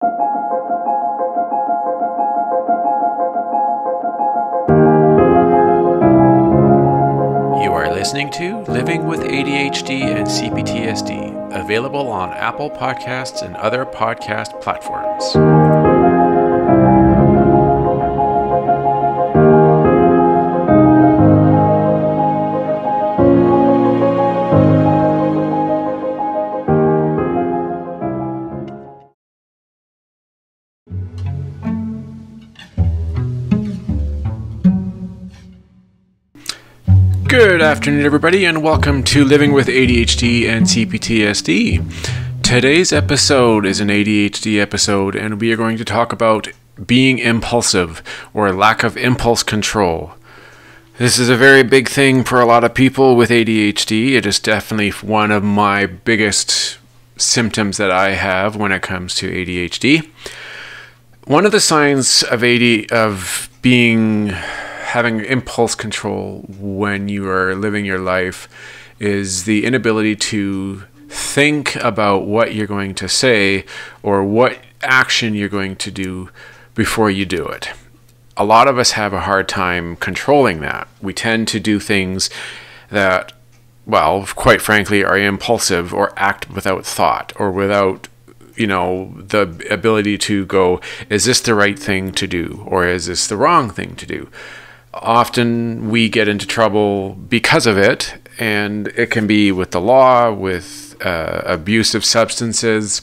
You are listening to Living with ADHD and CPTSD, available on Apple Podcasts and other podcast platforms. Good afternoon, everybody, and welcome to Living with ADHD and CPTSD. Today's episode is an ADHD episode, and we are going to talk about being impulsive or lack of impulse control. This is a very big thing for a lot of people with ADHD. It is definitely one of my biggest symptoms that I have when it comes to ADHD. One of the signs of having impulse control when you are living your life is the inability to think about what you're going to say or what action you're going to do before you do it. A lot of us have a hard time controlling that. We tend to do things that, well, quite frankly, are impulsive or act without thought or without the ability to go, is this the right thing to do or is this the wrong thing to do? Often we get into trouble because of it, and it can be with the law, with abusive substances,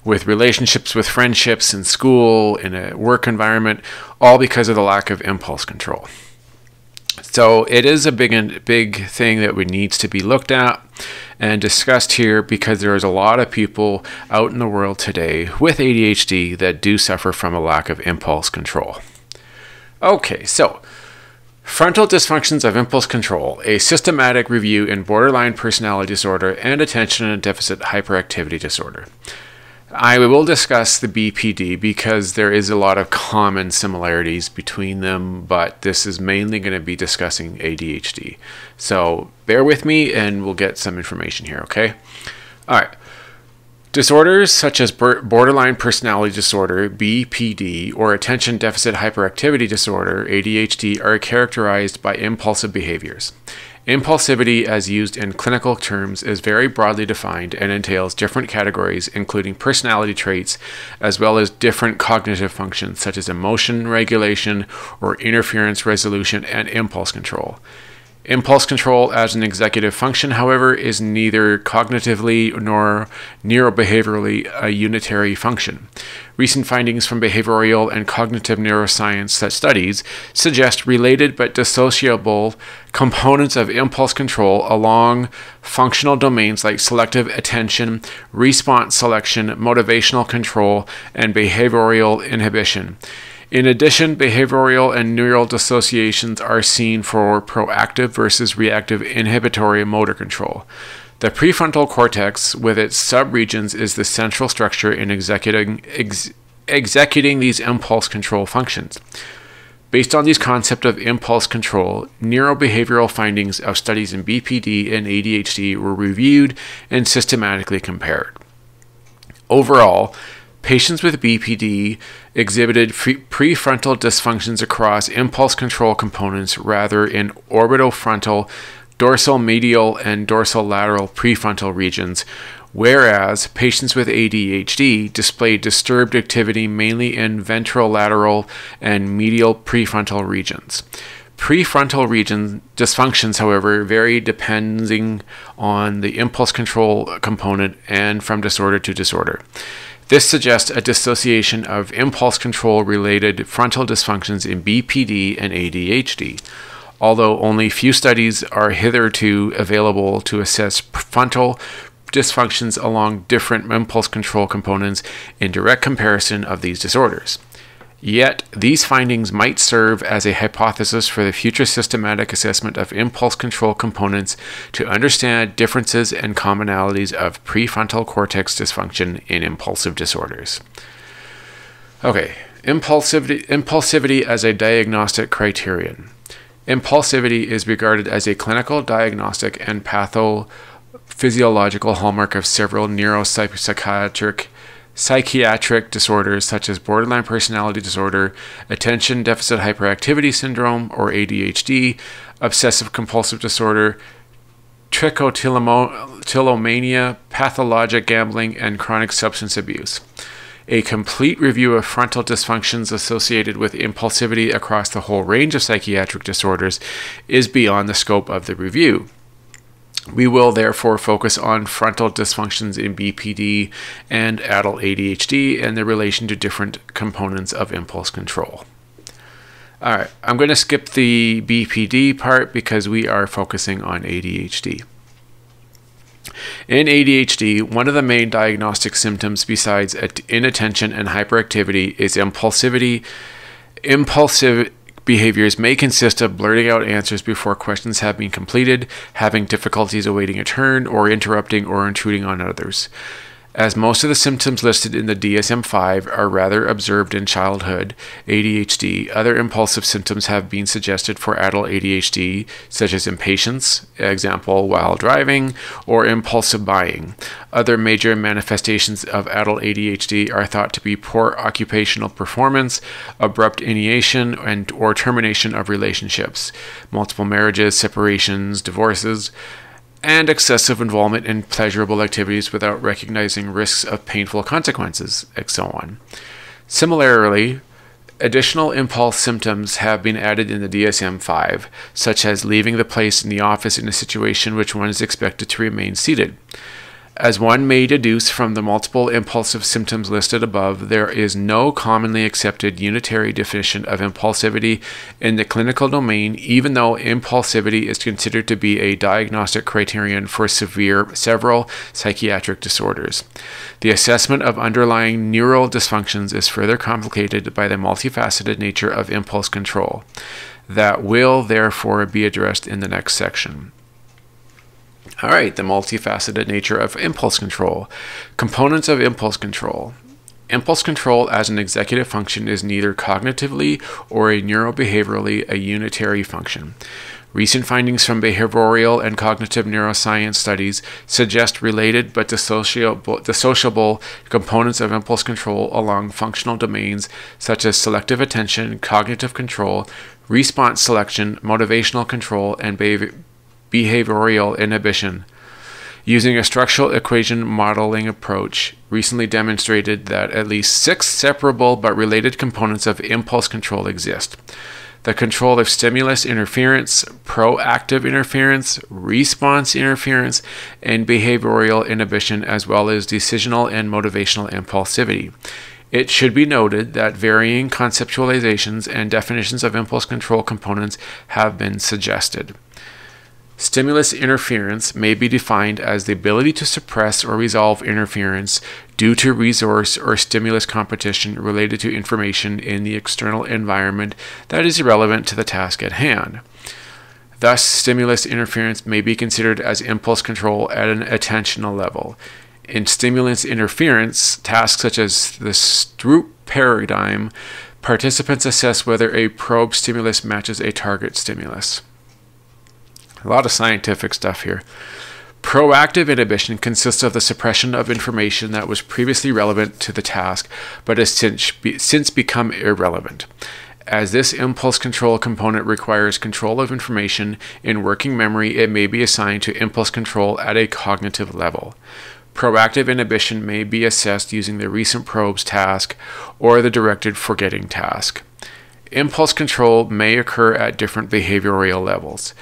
with relationships, with friendships, in school, in a work environment, all because of the lack of impulse control. So it is a big thing that needs to be looked at and discussed here, because there is a lot of people out in the world today with ADHD that do suffer from a lack of impulse control. Okay, so frontal dysfunctions of impulse control, a systematic review in borderline personality disorder and attention deficit hyperactivity disorder. I will discuss the BPD because there is a lot of common similarities between them, but this is mainly going to be discussing ADHD. So bear with me and we'll get some information here, okay? All right. Disorders such as borderline personality disorder, BPD, or attention deficit hyperactivity disorder, ADHD, are characterized by impulsive behaviors. Impulsivity, as used in clinical terms, is very broadly defined and entails different categories, including personality traits, as well as different cognitive functions such as emotion regulation or interference resolution and impulse control. Impulse control as an executive function, however, is neither cognitively nor neurobehaviorally a unitary function. Recent findings from behavioral and cognitive neuroscience studies suggest related but dissociable components of impulse control along functional domains like selective attention, response selection, motivational control, and behavioral inhibition. In addition, behavioral and neural dissociations are seen for proactive versus reactive inhibitory motor control. The prefrontal cortex, with its subregions, is the central structure in executing these impulse control functions. Based on these concepts of impulse control, neurobehavioral findings of studies in BPD and ADHD were reviewed and systematically compared. Overall, patients with BPD exhibited prefrontal dysfunctions across impulse control components rather in orbitofrontal, dorsal medial, and dorsolateral prefrontal regions, whereas patients with ADHD displayed disturbed activity mainly in ventrolateral and medial prefrontal regions. Prefrontal region dysfunctions, however, vary depending on the impulse control component and from disorder to disorder. This suggests a dissociation of impulse control-related frontal dysfunctions in BPD and ADHD, although only few studies are hitherto available to assess frontal dysfunctions along different impulse control components in direct comparison of these disorders. Yet, these findings might serve as a hypothesis for the future systematic assessment of impulse control components to understand differences and commonalities of prefrontal cortex dysfunction in impulsive disorders. Okay, impulsivity as a diagnostic criterion. Impulsivity is regarded as a clinical, diagnostic, and pathophysiological hallmark of several neuropsychiatric Psychiatric disorders such as borderline personality disorder, attention deficit hyperactivity syndrome or ADHD, obsessive compulsive disorder, trichotillomania, pathologic gambling, and chronic substance abuse. A complete review of frontal dysfunctions associated with impulsivity across the whole range of psychiatric disorders is beyond the scope of the review. We will therefore focus on frontal dysfunctions in BPD and adult ADHD and their relation to different components of impulse control. All right, I'm going to skip the BPD part because we are focusing on ADHD. In ADHD, one of the main diagnostic symptoms besides inattention and hyperactivity is impulsivity. Impulsive behaviors may consist of blurting out answers before questions have been completed, having difficulties awaiting a turn, or interrupting or intruding on others. As most of the symptoms listed in the DSM-5 are rather observed in childhood ADHD, other impulsive symptoms have been suggested for adult ADHD, such as impatience, example, while driving, or impulsive buying. Other major manifestations of adult ADHD are thought to be poor occupational performance, abrupt initiation and or termination of relationships, multiple marriages, separations, divorces, and excessive involvement in pleasurable activities without recognizing risks of painful consequences, and so on. Similarly, additional impulse symptoms have been added in the DSM-5, such as leaving the place in the office in a situation which one is expected to remain seated. As one may deduce from the multiple impulsive symptoms listed above, there is no commonly accepted unitary definition of impulsivity in the clinical domain, even though impulsivity is considered to be a diagnostic criterion for several psychiatric disorders. The assessment of underlying neural dysfunctions is further complicated by the multifaceted nature of impulse control. That will therefore be addressed in the next section. All right, the multifaceted nature of impulse control. Components of impulse control. Impulse control as an executive function is neither cognitively or neurobehaviorally a unitary function. Recent findings from behavioral and cognitive neuroscience studies suggest related but dissociable components of impulse control along functional domains such as selective attention, cognitive control, response selection, motivational control, and behavioral inhibition. Using a structural equation modeling approach, recently demonstrated that at least 6 separable but related components of impulse control exist. The control of stimulus interference, proactive interference, response interference, and behavioral inhibition, as well as decisional and motivational impulsivity. It should be noted that varying conceptualizations and definitions of impulse control components have been suggested. Stimulus interference may be defined as the ability to suppress or resolve interference due to resource or stimulus competition related to information in the external environment that is irrelevant to the task at hand. Thus, stimulus interference may be considered as impulse control at an attentional level. In stimulus interference, tasks such as the Stroop paradigm, participants assess whether a probe stimulus matches a target stimulus. A lot of scientific stuff here. Proactive inhibition consists of the suppression of information that was previously relevant to the task but has since become irrelevant. As this impulse control component requires control of information in working memory, it may be assigned to impulse control at a cognitive level. Proactive inhibition may be assessed using the recent probes task or the directed forgetting task. Impulse control may occur at different behavioral levels.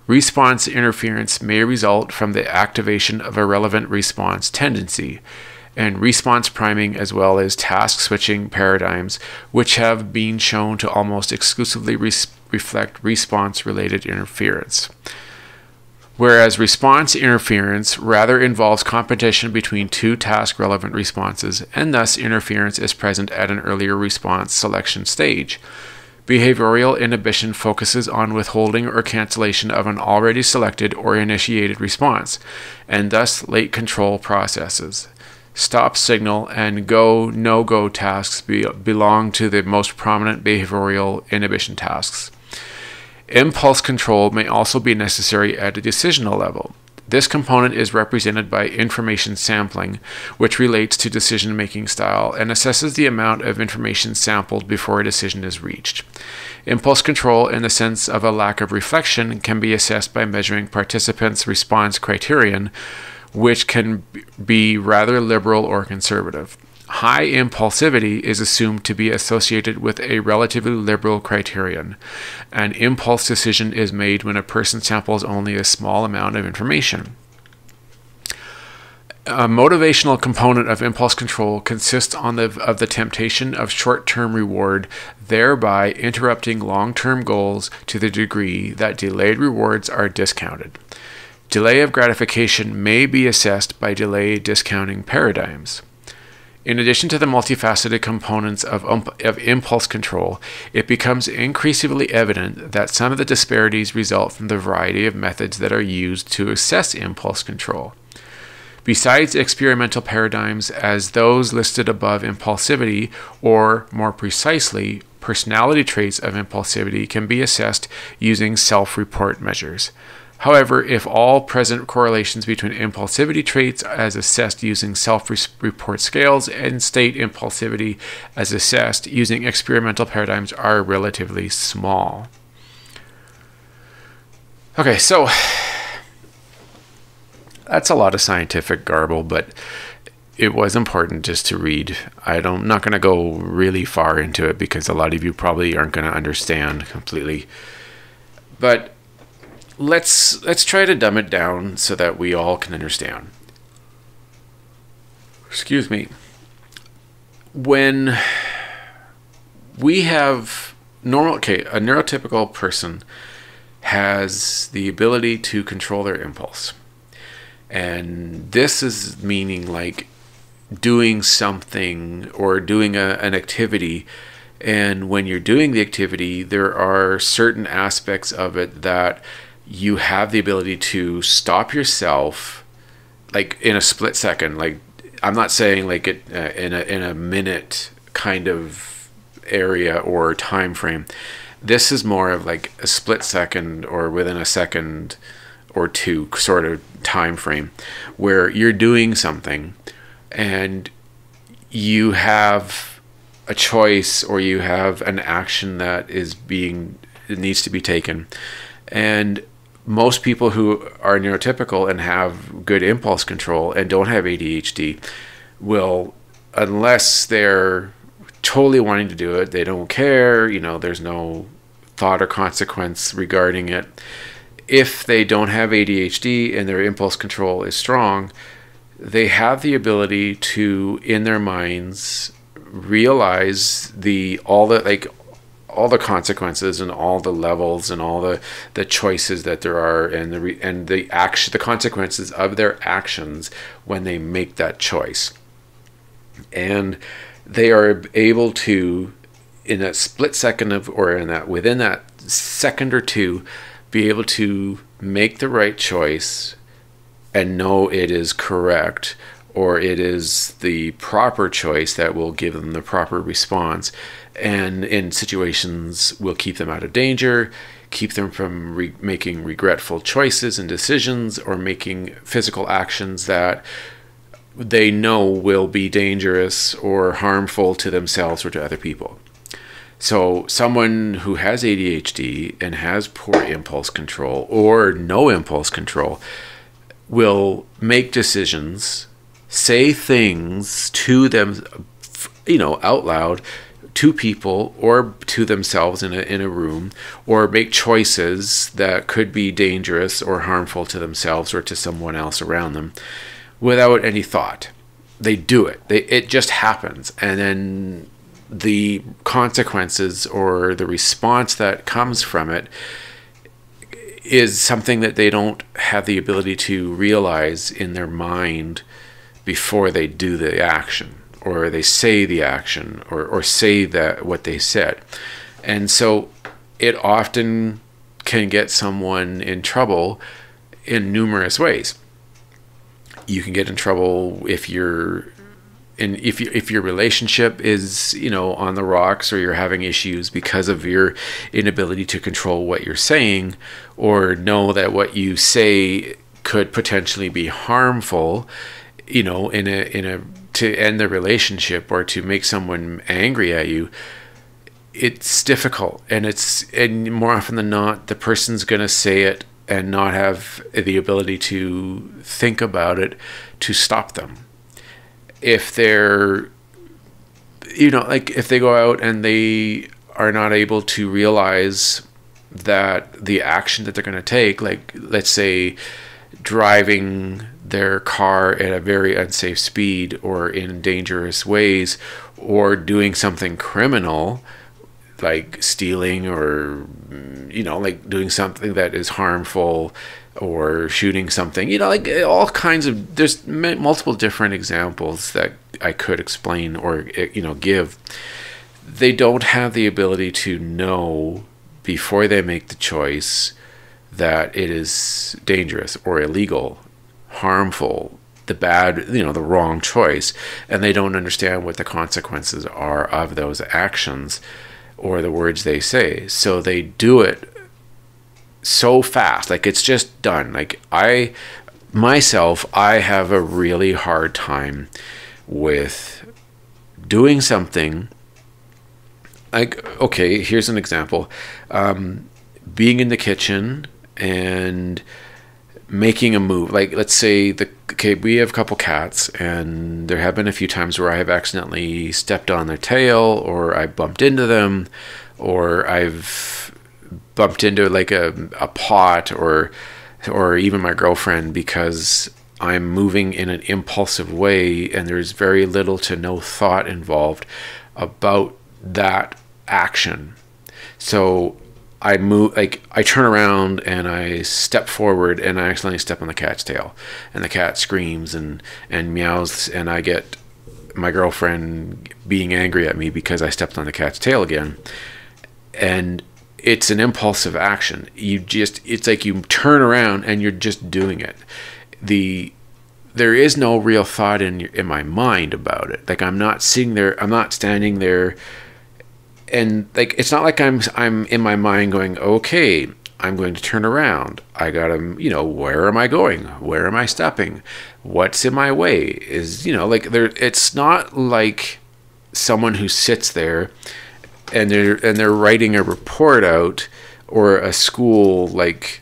Response interference may result from the activation of a relevant response tendency, and response priming as well as task switching paradigms, which have been shown to almost exclusively reflect response-related interference. Whereas response interference rather involves competition between two task-relevant responses, and thus interference is present at an earlier response selection stage. Behavioral inhibition focuses on withholding or cancellation of an already selected or initiated response, and thus late control processes. Stop signal and go, no-go tasks belong to the most prominent behavioral inhibition tasks. Impulse control may also be necessary at a decisional level. This component is represented by information sampling, which relates to decision-making style and assesses the amount of information sampled before a decision is reached. Impulse control, in the sense of a lack of reflection, can be assessed by measuring participants' response criterion, which can be rather liberal or conservative. High impulsivity is assumed to be associated with a relatively liberal criterion. An impulse decision is made when a person samples only a small amount of information. A motivational component of impulse control consists of the temptation of short-term reward, thereby interrupting long-term goals to the degree that delayed rewards are discounted. Delay of gratification may be assessed by delay discounting paradigms. In addition to the multifaceted components of impulse control, it becomes increasingly evident that some of the disparities result from the variety of methods that are used to assess impulse control. Besides experimental paradigms as those listed above, impulsivity, or more precisely, personality traits of impulsivity, can be assessed using self-report measures. However, if all present correlations between impulsivity traits as assessed using self-report scales and state impulsivity as assessed using experimental paradigms are relatively small. Okay, so that's a lot of scientific garble, but it was important just to read. I'm not going to go really far into it because a lot of you probably aren't going to understand completely. But let's try to dumb it down so that we all can understand. Excuse me. When we have a neurotypical person has the ability to control their impulse. And this is meaning like doing something or doing an activity. And when you're doing the activity, there are certain aspects of it that you have the ability to stop yourself, like in a split second. Like, I'm not saying like it in a minute kind of area or time frame. This is more of like a split second or within a second or two sort of time frame where you're doing something and you have a choice or you have an action that needs to be taken. And most people who are neurotypical and have good impulse control and don't have ADHD will, unless they're totally wanting to do it, they don't care, there's no thought or consequence regarding it. If they don't have ADHD and their impulse control is strong, they have the ability to, in their minds, realize all the consequences and all the levels and all the choices that there are and the consequences of their actions when they make that choice. And they are able to, in that split second within that second or two, be able to make the right choice and know it is correct, or it is the proper choice that will give them the proper response, and in situations will keep them out of danger, keep them from making regretful choices and decisions, or making physical actions that they know will be dangerous or harmful to themselves or to other people. So someone who has ADHD and has poor impulse control or no impulse control will make decisions, say things to them, out loud, to people or to themselves in a room, or make choices that could be dangerous or harmful to themselves or to someone else around them without any thought. They do it. It just happens. And then the consequences or the response that comes from it is something that they don't have the ability to realize in their mind before they do the action, or they say the action, or say that what they said. And so it often can get someone in trouble in numerous ways. You can get in trouble if your relationship is, on the rocks, or you're having issues because of your inability to control what you're saying, or know that what you say could potentially be harmful, you know, to end the relationship or to make someone angry at you, it's difficult. And more often than not, the person's going to say it and not have the ability to think about it to stop them. If they're, you know, like if they go out and they are not able to realize that the action that they're going to take, like let's say driving their car at a very unsafe speed or in dangerous ways, or doing something criminal like stealing, or, you know, like doing something that is harmful, or shooting something, you know, like all kinds of, there's multiple different examples that I could explain or, you know, give. They don't have the ability to know before they make the choice that it is dangerous or illegal, harmful, the bad, you know, the wrong choice, and they don't understand what the consequences are of those actions or the words they say. So they do it so fast, like it's just done. Like I have a really hard time with doing something. Like, okay, here's an example. Being in the kitchen and making a move. Like, let's say we have a couple cats, and there have been a few times where I have accidentally stepped on their tail, or I bumped into them, or I've bumped into like a pot, or even my girlfriend, because I'm moving in an impulsive way and there's very little to no thought involved about that action. So I move, like I turn around and I step forward and I accidentally step on the cat's tail, and the cat screams and meows, and I get my girlfriend being angry at me because I stepped on the cat's tail again. And it's an impulsive action. It's like you turn around and you're just doing it. There is no real thought in my mind about it. Like I'm not sitting there, I'm not standing there, and like it's not like I'm in my mind going, okay, I'm going to turn around. I gotta, you know, where am I going? Where am I stepping? What's in my way? Is, you know, like it's not like someone who sits there and they're writing a report out or a school like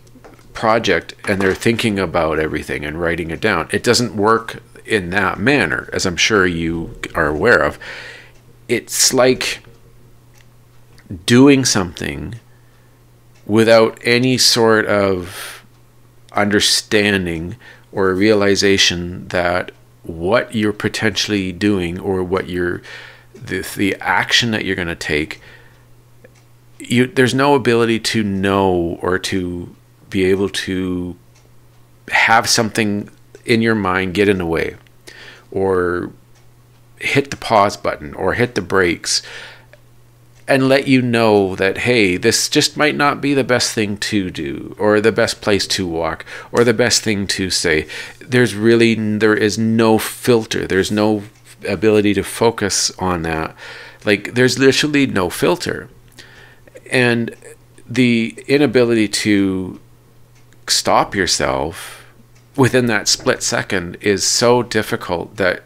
project, and they're thinking about everything and writing it down. It doesn't work in that manner, as I'm sure you are aware of. It's like doing something without any sort of understanding or realization that what you're potentially doing, or what the action that you're going to take, there's no ability to know or to be able to have something in your mind get in the way, or hit the pause button or hit the brakes and let you know that, hey, this just might not be the best thing to do, or the best place to walk, or the best thing to say. There is no filter. There's no ability to focus on that. Like there's literally no filter. And the inability to stop yourself within that split second is so difficult that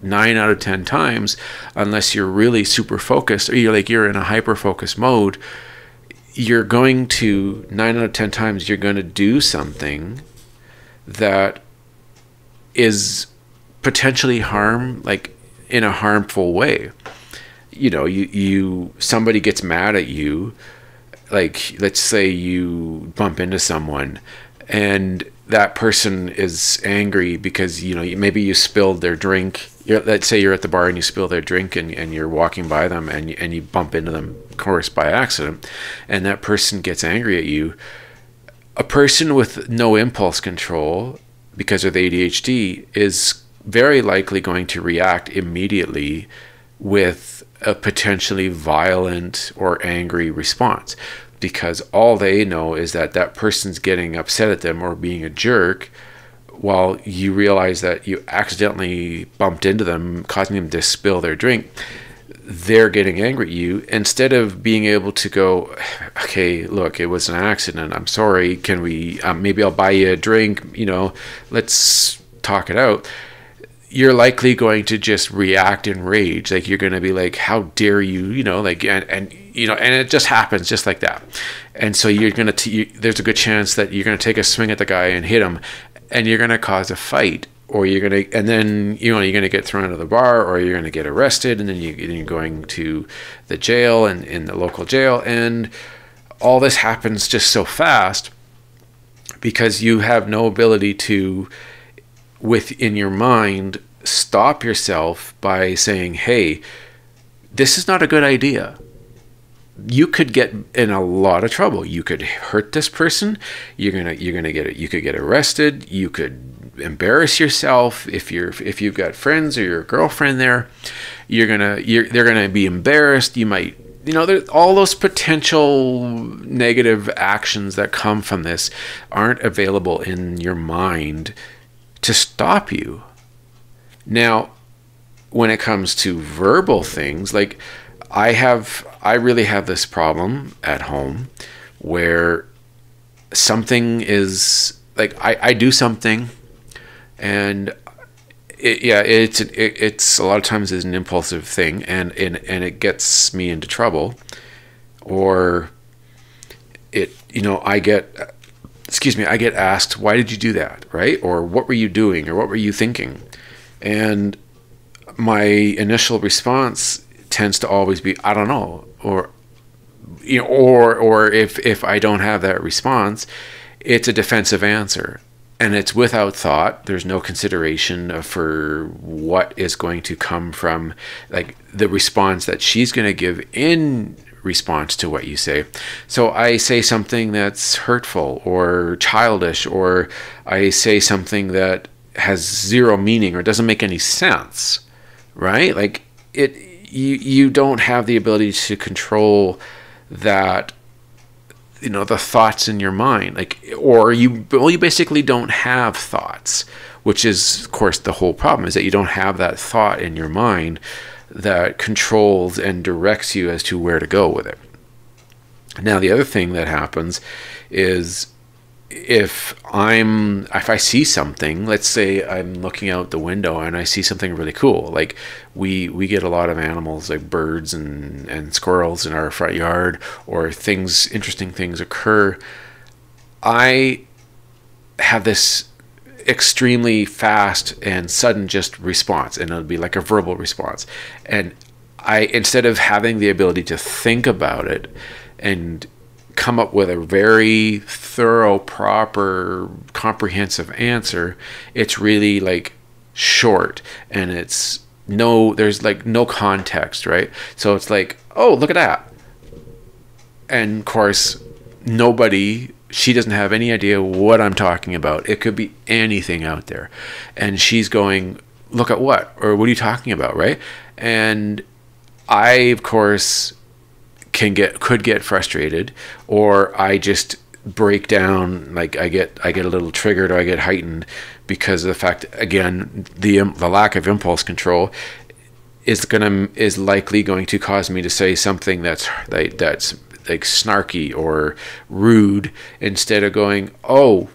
9 out of 10 times, unless you're really super focused, or you're in a hyper focus mode, you're going to 9 out of 10 times you're going to do something that is potentially in a harmful way. You know, somebody gets mad at you, like let's say you bump into someone and that person is angry because, you know, maybe you spilled their drink. Let's say you're at the bar and you spill their drink, and you're walking by them and you bump into them, of course, by accident, and that person gets angry at you. A person with no impulse control because of ADHD is very likely going to react immediately with a potentially violent or angry response, because all they know is that that person's getting upset at them or being a jerk, while you realize that you accidentally bumped into them, causing them to spill their drink. they're getting angry at you, instead of being able to go, okay, look, it was an accident, I'm sorry, can we maybe I'll buy you a drink, let's talk it out. You're likely going to just react in rage. Like, you're going to be like, how dare you, and it just happens just like that. And so you're going to there's a good chance that you're going to take a swing at the guy and hit him, and you're going to cause a fight. Or you're going to, and then, you're going to get thrown out of the bar, or you're going to get arrested, and then you're going to the jail, and in the local jail. And all this happens just so fast because you have no ability to, within your mind, stop yourself by saying, hey, this is not a good idea. You could get in a lot of trouble. You could hurt this person. You could get arrested. You could embarrass yourself if you've got friends or your girlfriend there. They're gonna be embarrassed. You might, there's all those potential negative actions that come from this aren't available in your mind to stop you. Now, when it comes to verbal things, like I really have this problem at home where something is like, I do something, and it's a lot of times is an impulsive thing, and it gets me into trouble, or I get asked, why did you do that, right? Or what were you doing, or what were you thinking? And my initial response tends to always be, I don't know, or if I don't have that response, it's a defensive answer. And it's without thought. There's no consideration for what is going to come from, like, the response that she's going to give in response to what you say. So I say something that's hurtful or childish, or I say something that has zero meaning or doesn't make any sense, right? Like, you don't have the ability to control that, the thoughts in your mind, like, or you basically don't have thoughts, which is, of course, the whole problem, is that you don't have that thought in your mind that controls and directs you as to where to go with it. Now, the other thing that happens is if I see something, let's say I'm looking out the window and I see something really cool, like we get a lot of animals like birds and squirrels in our front yard, or interesting things occur. I have this extremely fast and sudden just response, and it'll be like a verbal response. And instead of having the ability to think about it and come up with a very thorough, proper, comprehensive answer, it's really like short, and there's like no context, right? So it's like, oh, look at that. And of course, she doesn't have any idea what I'm talking about. It could be anything out there. And she's going, look at what? Or what are you talking about, right? And I, of course, could get frustrated, or I just break down, like I get a little triggered, or I get heightened because of the fact, again, the lack of impulse control is likely going to cause me to say something that's like snarky or rude, instead of going, oh,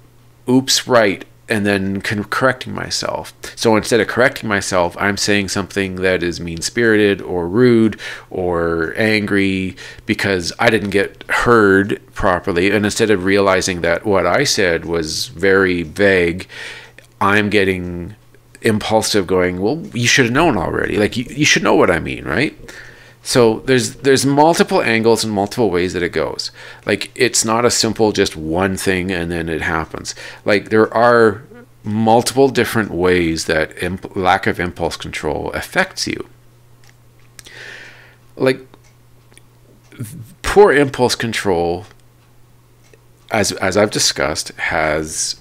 oops, right, and then correcting myself. So instead of correcting myself, I'm saying something that is mean-spirited or rude or angry because I didn't get heard properly. And instead of realizing that what I said was very vague, I'm getting impulsive, going, well, you should have known already. Like, you should know what I mean, right? So there's multiple angles and multiple ways that it goes. Like, it's not a simple just one thing and then it happens. Like, there are multiple different ways that lack of impulse control affects you. Like, poor impulse control, as I've discussed, has,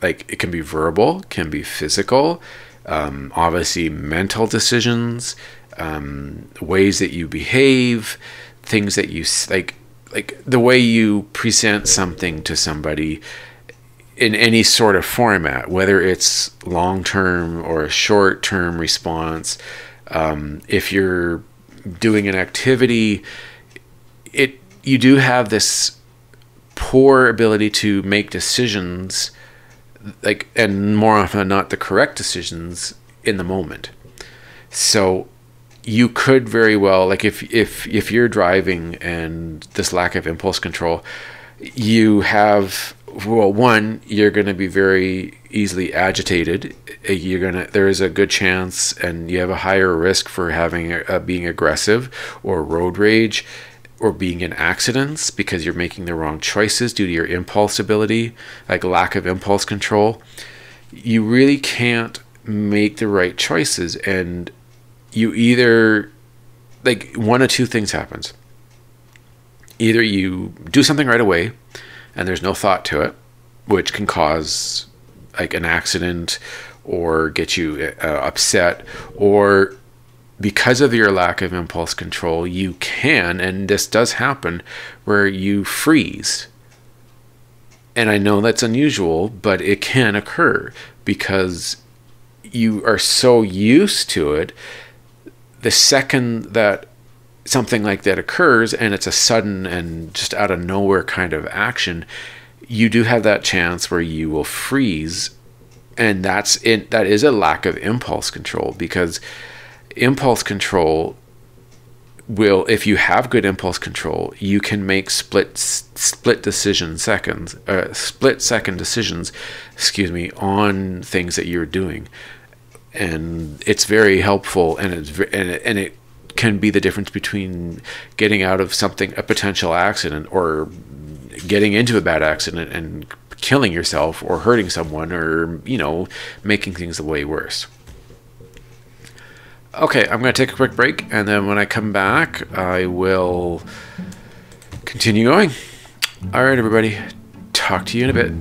like, it can be verbal, can be physical, obviously mental decisions, ways that you behave, things that you like the way you present something to somebody in any sort of format, whether it's long-term or a short-term response. If you're doing an activity, you do have this poor ability to make decisions, like, and more often than not, the correct decisions in the moment. So you could very well, like, if you're driving and this lack of impulse control, you have, well, one, you're going to be very easily agitated. There is a good chance, and you have a higher risk for having being aggressive or road rage or being in accidents because you're making the wrong choices due to your impulse ability, like lack of impulse control. You really can't make the right choices, and you either, like, one of two things happens. Either you do something right away and there's no thought to it, which can cause like an accident or get you upset, or because of your lack of impulse control, you can, and this does happen, where you freeze. And I know that's unusual, but it can occur because you are so used to it. The second that something like that occurs, and it's a sudden and just out of nowhere kind of action, you do have that chance where you will freeze. And that is a lack of impulse control, because impulse control will, if you have good impulse control, you can make split second decisions, on things that you're doing. And it's very helpful, and it can be the difference between getting out of a potential accident, or getting into a bad accident and killing yourself or hurting someone, or, making things way worse. Okay, I'm going to take a quick break, and then when I come back, I will continue going. All right, everybody. Talk to you in a bit.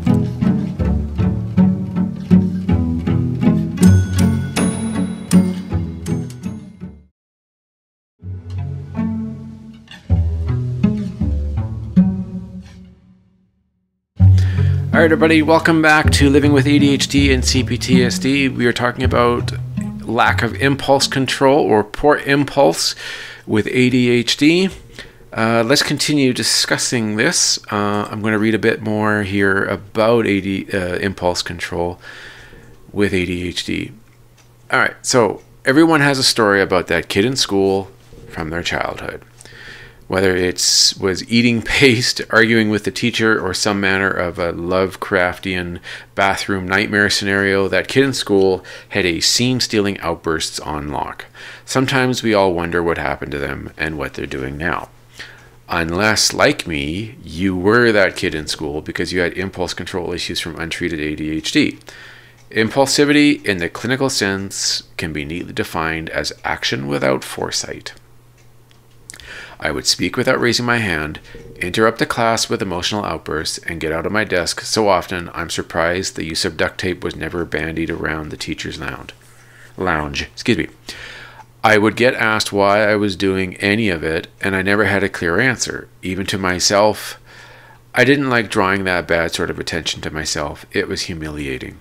All right, everybody, welcome back to Living with ADHD and CPTSD. We are talking about lack of impulse control, or poor impulse with ADHD. Let's continue discussing this. I'm going to read a bit more here about impulse control with ADHD. All right, so everyone has a story about that kid in school from their childhood. Whether it was eating paste, arguing with the teacher, or some manner of a Lovecraftian bathroom nightmare scenario, that kid in school had a scene-stealing outbursts on lock. Sometimes we all wonder what happened to them and what they're doing now. Unless, like me, you were that kid in school because you had impulse control issues from untreated ADHD. Impulsivity, in the clinical sense, can be neatly defined as action without foresight. I would speak without raising my hand, interrupt the class with emotional outbursts, and get out of my desk so often I'm surprised the use of duct tape was never bandied around the teacher's lounge. I would get asked why I was doing any of it, and I never had a clear answer, even to myself. I didn't like drawing that bad sort of attention to myself. It was humiliating.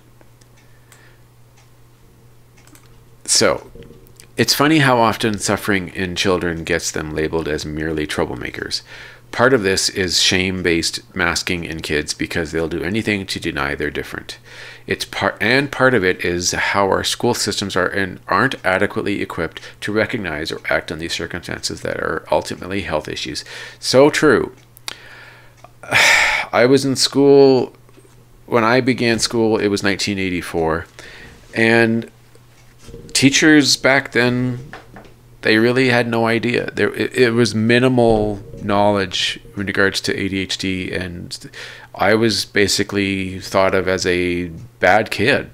So, it's funny how often suffering in children gets them labeled as merely troublemakers. Part of this is shame-based masking in kids because they'll do anything to deny they're different. Part of it is how our school systems aren't adequately equipped to recognize or act on these circumstances that are ultimately health issues. So true. I was in school, when I began school, it was 1984, and teachers back then, they really had no idea. It was minimal knowledge in regards to ADHD, and I was basically thought of as a bad kid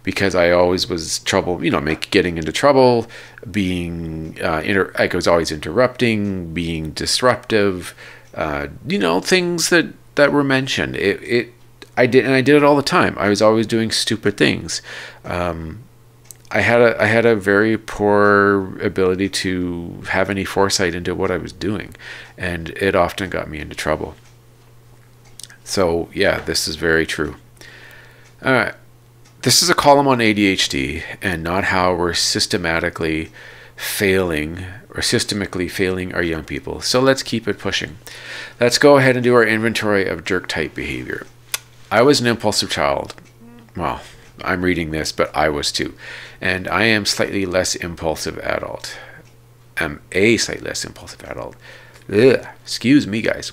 because I always was getting into trouble, being, I was always interrupting, being disruptive, things that were mentioned. I did it all the time. I was always doing stupid things. I had a very poor ability to have any foresight into what I was doing, and it often got me into trouble. So yeah, this is very true. All right, this is a column on ADHD and not how we're systematically failing or systemically failing our young people. So let's keep it pushing. Let's go ahead and do our inventory of jerk type behavior. I was an impulsive child. Well, I'm reading this, but I was too. And I am slightly less impulsive adult. I'm a slightly less impulsive adult. Ugh, excuse me, guys.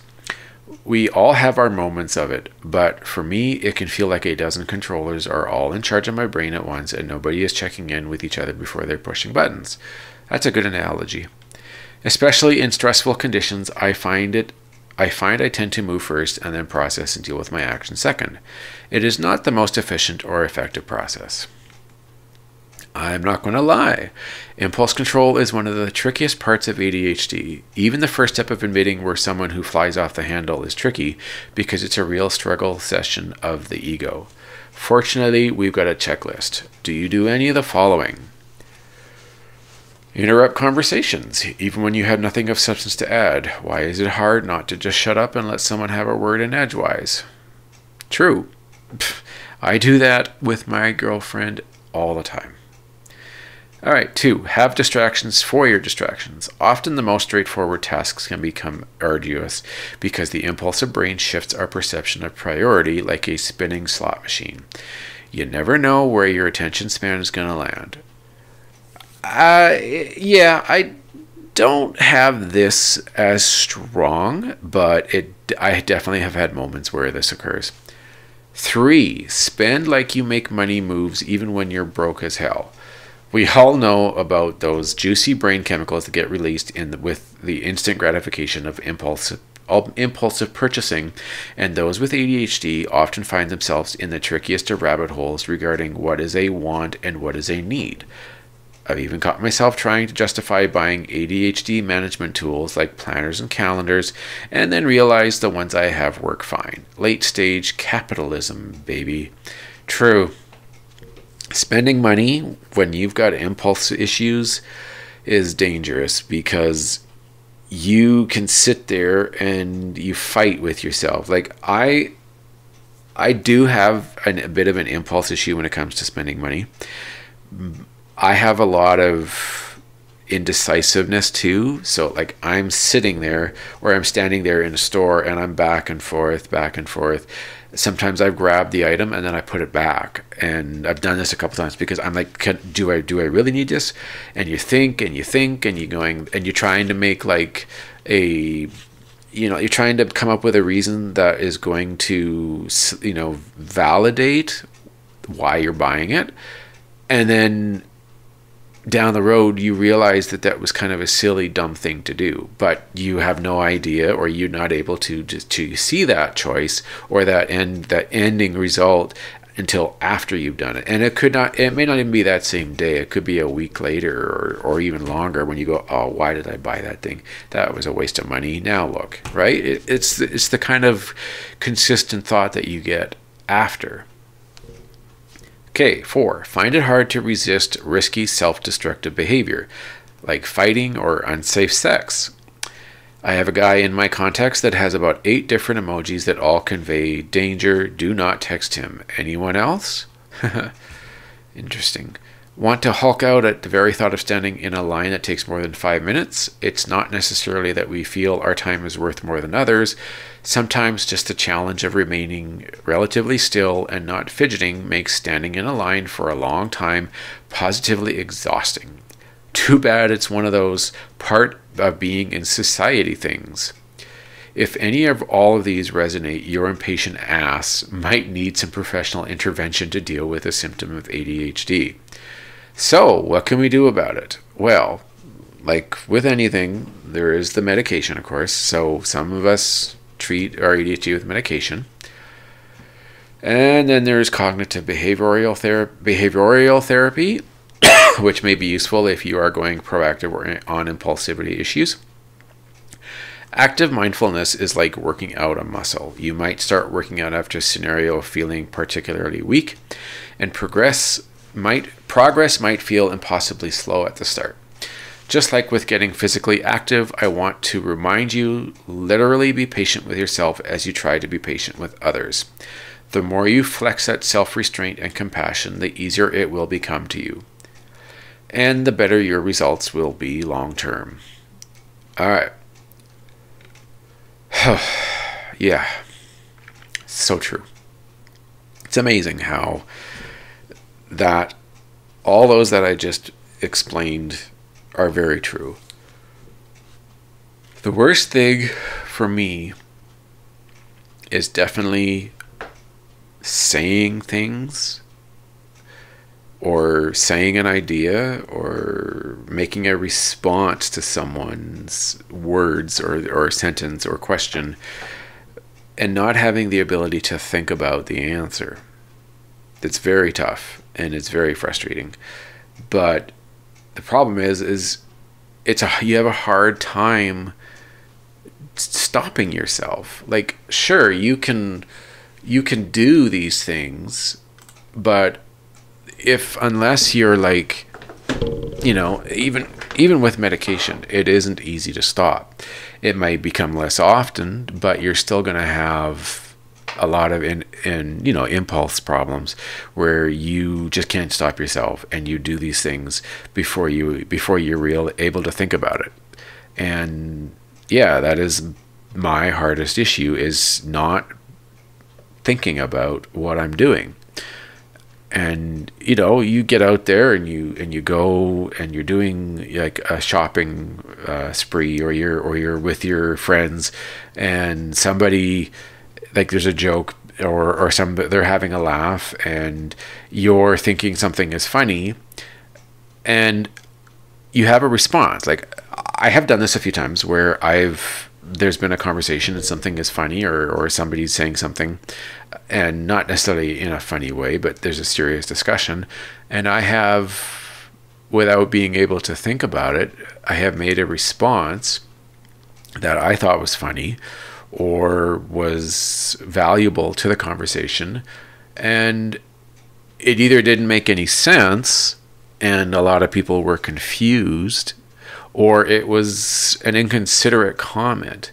We all have our moments of it, but for me, it can feel like a dozen controllers are all in charge of my brain at once and nobody is checking in with each other before they're pushing buttons. That's a good analogy. Especially in stressful conditions, I find I tend to move first and then process and deal with my actions second. It is not the most efficient or effective process. I'm not going to lie. Impulse control is one of the trickiest parts of ADHD. Even the first step of admitting we're someone who flies off the handle is tricky because it's a real struggle session of the ego. Fortunately, we've got a checklist. Do you do any of the following? Interrupt conversations, even when you have nothing of substance to add. Why is it hard not to just shut up and let someone have a word in edgewise? True. I do that with my girlfriend all the time. All right, 2, have distractions for your distractions. Often the most straightforward tasks can become arduous because the impulsive brain shifts our perception of priority like a spinning slot machine. You never know where your attention span is going to land. Yeah, I don't have this as strong, but I definitely have had moments where this occurs. 3, spend like you make money moves even when you're broke as hell. We all know about those juicy brain chemicals that get released with the instant gratification of impulsive purchasing, and those with ADHD often find themselves in the trickiest of rabbit holes regarding what is a want and what is a need. I've even caught myself trying to justify buying ADHD management tools like planners and calendars, and then realize the ones I have work fine. Late stage capitalism, baby. True. Spending money when you've got impulse issues is dangerous because you can sit there and you fight with yourself. Like I do have a bit of an impulse issue when it comes to spending money. I have a lot of indecisiveness too. So like I'm sitting there or I'm standing there in a store and I'm back and forth. Sometimes I've grabbed the item and then I put it back, and I've done this a couple times because I'm like, do I really need this? And you think and you're going and you're trying to make like you're trying to come up with a reason that is going to validate why you're buying it, and then down the road you realize that was kind of a silly, dumb thing to do, but you have no idea, or you're not able to see that choice or that ending result until after you've done it. And it may not even be that same day. It could be a week later or even longer when you go, oh, why did I buy that thing? That was a waste of money. Now look, right? It's the kind of consistent thought that you get after. Okay, 4, find it hard to resist risky self-destructive behavior, like fighting or unsafe sex. I have a guy in my contacts that has about 8 different emojis that all convey danger, do not text him. Anyone else? Interesting. Want to hulk out at the very thought of standing in a line that takes more than 5 minutes? It's not necessarily that we feel our time is worth more than others. Sometimes just the challenge of remaining relatively still and not fidgeting makes standing in a line for a long time positively exhausting. Too bad it's one of those part of being in society things. If any of all of these resonate, your impatient ass might need some professional intervention to deal with a symptom of ADHD. So, what can we do about it? Well, like with anything, there is the medication, of course. So, some of us treat our ADHD with medication. And then there's cognitive behavioral therapy, which may be useful if you are going proactive or on impulsivity issues. Active mindfulness is like working out a muscle. You might start working out after a scenario of feeling particularly weak, and progress might feel impossibly slow at the start. Just like with getting physically active, I want to remind you, literally be patient with yourself as you try to be patient with others. The more you flex that self-restraint and compassion, the easier it will become to you. and the better your results will be long term. All right. Yeah, so true. It's amazing how that all those that I just explained are very true. The worst thing for me is definitely saying things or saying an idea or making a response to someone's words or sentence or question and not having the ability to think about the answer. It's very tough and it's very frustrating. But the problem is you have a hard time stopping yourself. Like, sure, you can do these things, but unless you're like, even with medication, it isn't easy to stop. It might become less often, but you're still going to have a lot of impulse problems where you just can't stop yourself and you do these things before you're able to think about it. And yeah, that is my hardest issue, is not thinking about what I'm doing. And you get out there and you go and you're doing like a shopping spree, or you're with your friends, and somebody, like, there's a joke or they're having a laugh and you're thinking something is funny and you have a response. Like, I have done this a few times where there's been a conversation and something is funny, or somebody's saying something, and not necessarily in a funny way, but there's a serious discussion, and I have, without being able to think about it, I have made a response that I thought was funny or was valuable to the conversation, and it either didn't make any sense and a lot of people were confused, or it was an inconsiderate comment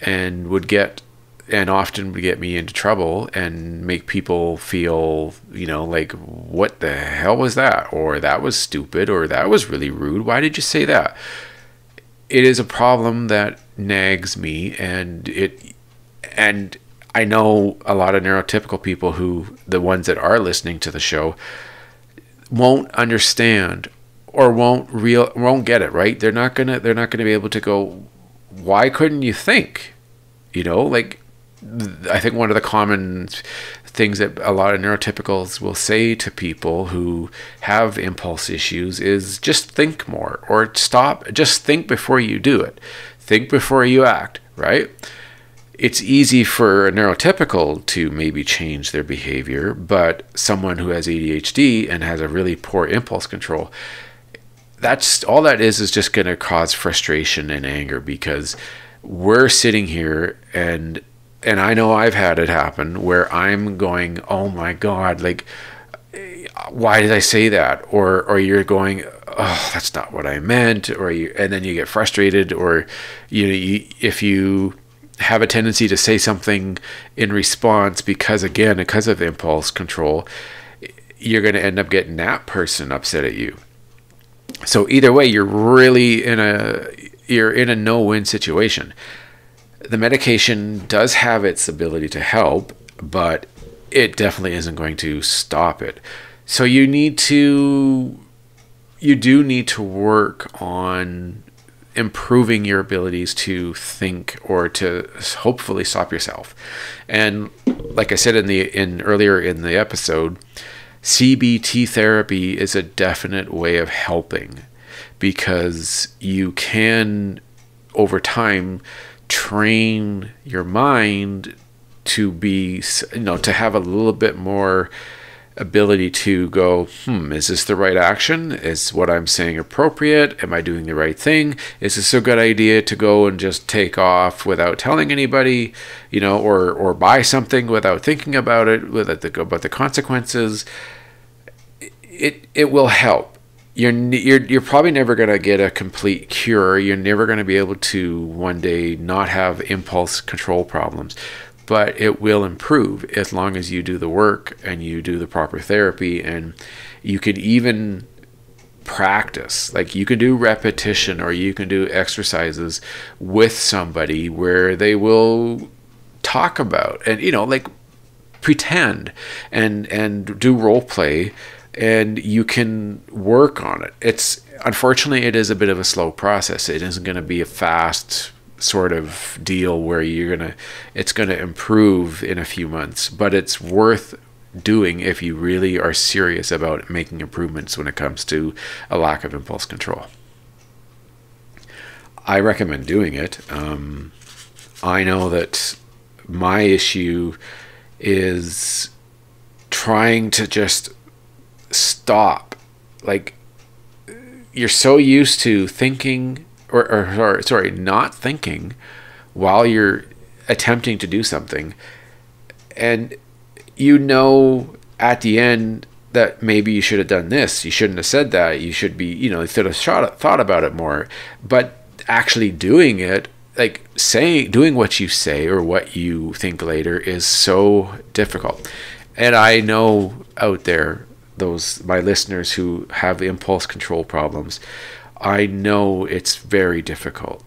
and often would get me into trouble and make people feel, like, what the hell was that? Or that was stupid, or that was really rude. Why did you say that? It is a problem that nags me, and I know a lot of neurotypical people the ones that are listening to the show, won't understand or won't get it, right? They're not gonna be able to go, why couldn't you think? Like, I think one of the common things that a lot of neurotypicals will say to people who have impulse issues is just think more, or just think before you do it. Think before you act, right? It's easy for a neurotypical to maybe change their behavior, but someone who has ADHD and has a really poor impulse control, that's all that is just going to cause frustration and anger, because we're sitting here and I know I've had it happen where I'm going, oh my God, like, why did I say that? Or you're going, oh, that's not what I meant. And then you get frustrated, or if you have a tendency to say something in response because of impulse control, you're going to end up getting that person upset at you. So either way, you're really in a no-win situation. The medication does have its ability to help, but it definitely isn't going to stop it. So you do need to work on improving your abilities to think, or to hopefully stop yourself. And like I said earlier in the episode, CBT therapy is a definite way of helping, because you can, over time, train your mind to be, to have a little bit more ability to go, is this the right action? Is what I'm saying appropriate? Am I doing the right thing? Is this a good idea to go and just take off without telling anybody, or buy something without thinking about it, about the consequences? It will help. You're probably never going to get a complete cure. You're never going to be able to one day not have impulse control problems. But it will improve as long as you do the work and you do the proper therapy. And you could even practice. Like you can do repetition, or you can do exercises with somebody where they will talk about and, like pretend and do role play, and you can work on it. Unfortunately, it is a bit of a slow process. It isn't going to be a fast sort of deal where it's going to improve in a few months, but it's worth doing if you really are serious about making improvements when it comes to a lack of impulse control. I recommend doing it. I know that my issue is trying to just stop. Like, you're so used to thinking or not thinking while you're attempting to do something, and at the end that maybe you should have done this, you shouldn't have said that, you should be, you should have thought about it more. But actually doing it, like doing what you say or what you think later, is so difficult. And I know out there, my listeners who have impulse control problems, I know it's very difficult.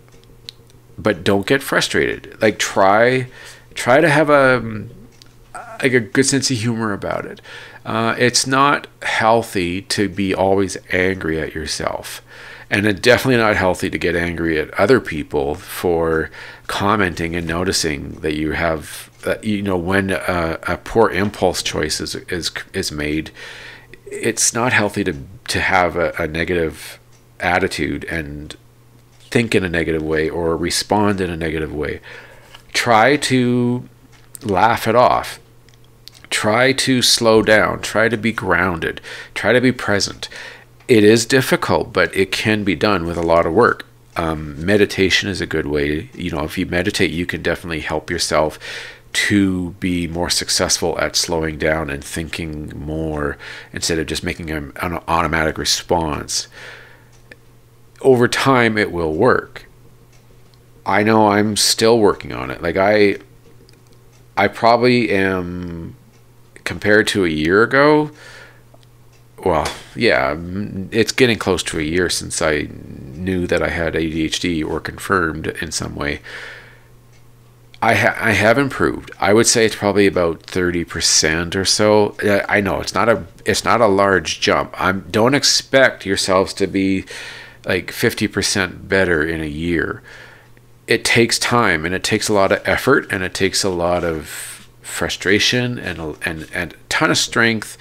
But don't get frustrated. Like try to have a good sense of humor about it. It's not healthy to be always angry at yourself. And it's definitely not healthy to get angry at other people for commenting and noticing that you have, when a poor impulse choice is made. It's not healthy to have a negative attitude and think in a negative way or respond in a negative way. Try to laugh it off. Try to slow down. Try to be grounded. Try to be present. It is difficult, but it can be done with a lot of work. Meditation is a good way. If you meditate, you can definitely help yourself to be more successful at slowing down and thinking more instead of just making an automatic response. Over time, it will work. I know I'm still working on it. Like I probably am, compared to a year ago, well, yeah, it's getting close to a year since I knew that I had ADHD or confirmed in some way. I have improved. I would say it's probably about 30% or so. I know it's not a large jump. Don't expect yourselves to be like 50% better in a year. It takes time, and it takes a lot of effort, and it takes a lot of frustration and a ton of strength,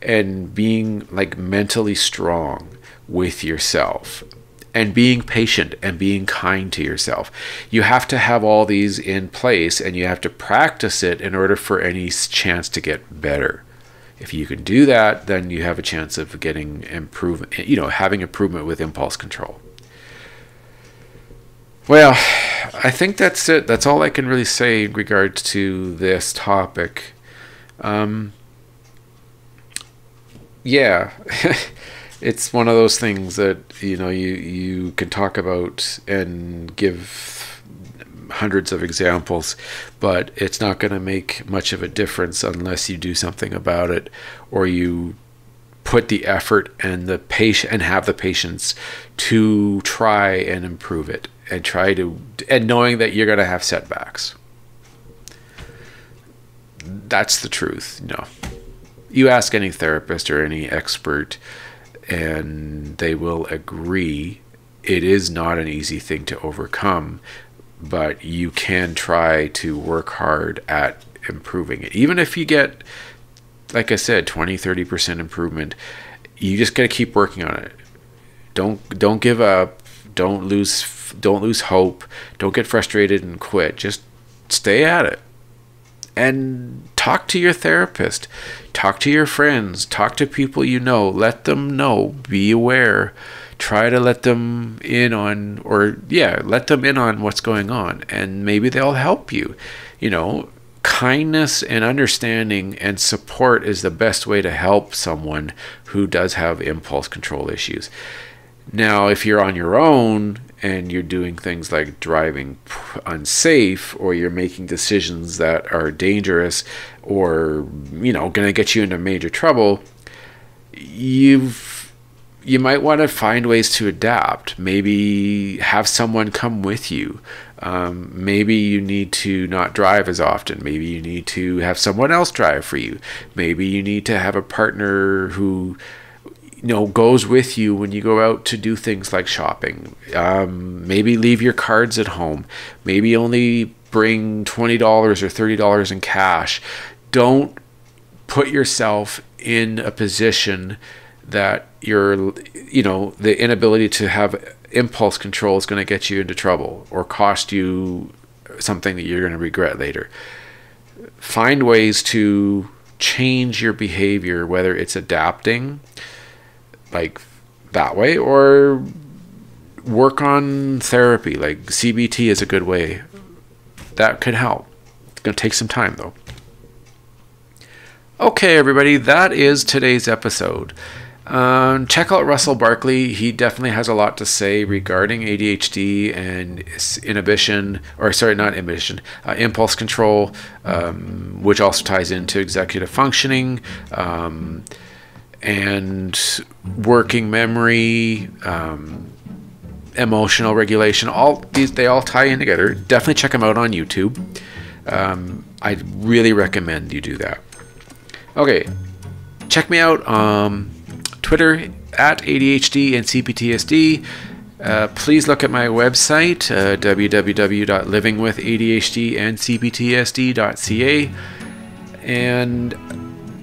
and being like mentally strong with yourself, and being patient and being kind to yourself. You have to have all these in place, and you have to practice it in order for any chance to get better. If you can do that, then you have a chance of getting improvement, having improvement with impulse control. Well, I think that's it. That's all I can really say in regards to this topic. Yeah, it's one of those things that, you can talk about and give hundreds of examples, but it's not going to make much of a difference unless you do something about it, or you put the effort and have the patience to try and improve it, and knowing that you're going to have setbacks. That's the truth. You ask any therapist or any expert, and they will agree it is not an easy thing to overcome, but you can try to work hard at improving it. Even if you get, like I said, 20-30% improvement, you just got to keep working on it. Don't give up. Don't lose hope. Don't get frustrated and quit. Just stay at it. And talk to your therapist. Talk to your friends. Talk to people you know. Let them know. Be aware. Try to let them in on what's going on. And maybe they'll help you. Kindness and understanding and support is the best way to help someone who does have impulse control issues. Now, if you're on your own and you're doing things like driving unsafe, or you're making decisions that are dangerous, or going to get you into major trouble, you've you might want to find ways to adapt. Maybe have someone come with you. Maybe you need to not drive as often. Maybe you need to have someone else drive for you. Maybe you need to have a partner who, goes with you when you go out to do things like shopping. Maybe leave your cards at home. Maybe only bring $20 or $30 in cash. Don't put yourself in a position that the inability to have impulse control is going to get you into trouble or cost you something that you're going to regret later. Find ways to change your behavior, whether it's adapting like that way or work on therapy. Like CBT is a good way. That could help. It's going to take some time though. Okay, everybody, that is today's episode. Check out Russell Barkley. He definitely has a lot to say regarding ADHD and impulse control, which also ties into executive functioning, and working memory, emotional regulation. They all tie in together. Definitely check him out on YouTube. I really recommend you do that. Okay, check me out on Twitter at ADHD and CPTSD. Please look at my website, www.livingwithadhdandcptsd.ca. And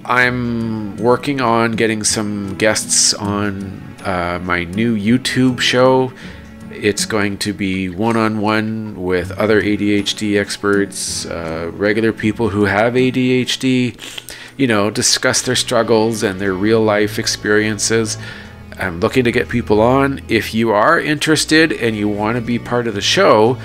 I'm working on getting some guests on my new YouTube show. It's going to be one-on-one with other ADHD experts, regular people who have ADHD, discuss their struggles and their real life experiences. I'm looking to get people on. If you are interested and you want to be part of the show,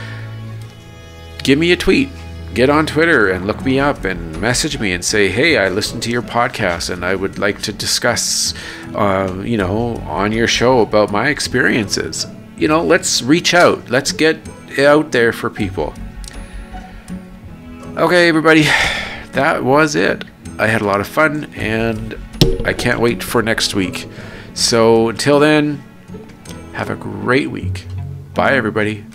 give me a tweet. Get on Twitter and look me up and message me and say, hey, I listened to your podcast and I would like to discuss, on your show about my experiences. Let's reach out. Let's get out there for people. Okay, everybody, that was it. I had a lot of fun, and I can't wait for next week. So until then, have a great week. Bye, everybody.